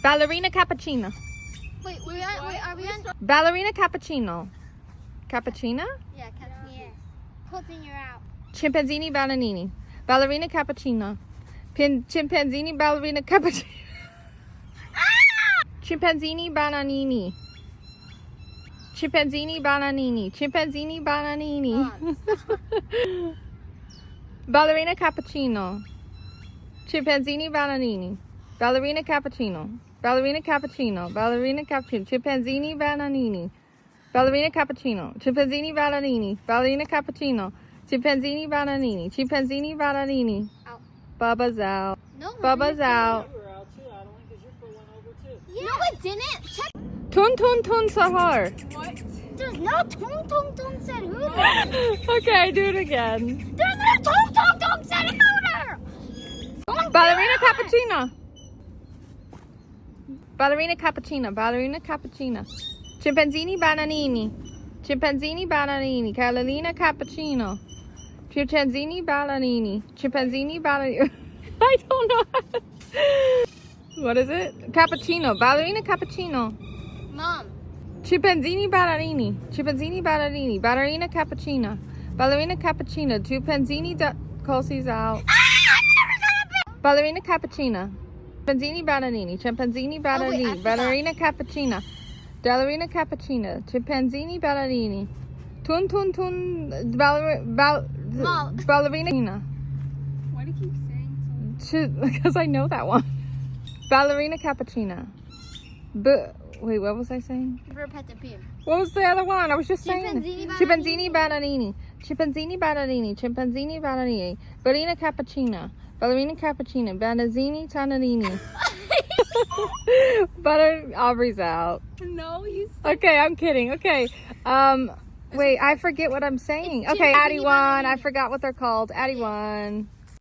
Ballerina cappuccino. Wait, are we on? Ballerina cappuccino. Cappuccino? Yeah, yeah. Cool thing, you're out. Chimpanzini bananini. Ballerina cappuccino. Chimpanzini ballerina cappuccino. Chimpanzini bananini. Chimpanzini bananini. Chimpanzini bananini. Ballerina cappuccino. Chimpanzini bananini. Ballerina cappuccino. Ballerina cappuccino. Ballerina cappuccino. Chimpanzini bananini. Ballerina cappuccino. Chimpanzini bananini. Ballerina cappuccino. Chimpanzini bananini. Chimpanzini bananini. Out. Bubba's out. No, Bubba's out. You were out too, Adeline, because your foot went over too. Yeah. No, it didn't. Check. Tun tun tun sahar. What? There's no tung tung tung said hooter. Okay, do it again. There's no tung tung tung said hooter. Ballerina cappuccino. Ballerina cappuccino. Ballerina cappuccino. Chimpanzini bananini. Chimpanzini bananini. Carolina cappuccino. Chimpanzini bananini. Chimpanzini bananini. I don't know. What is it? Cappuccino. Ballerina cappuccino. Mom. Chimpanzini bananini. Chimpanzini bananini. Ballerina cappuccino. Ballerina cappuccino. Chimpanzini Kelsey's out. Ballerina cappuccino. Chimpanzini bananini. Chimpanzini bananini. Ballerina cappuccino. Ballerina cappuccino. Chimpanzini ballerini. Tun tun tun. Ballerina. Why do you keep saying Because I know that one. Ballerina cappuccino. Wait, what was I saying? Repetitive. What was the other one? I was just saying. Chimpanzini Chimpanzini bananini. Chimpanzini bananini. Chimpanzini bananini. Ballerina cappuccino. Ballerina cappuccino. Bananini tananini. Butter. Aubrey's out. No, he's. Okay, I'm kidding. Okay. Wait, I forget what I'm saying. Okay, Addie won. I forgot what they're called. Addie won.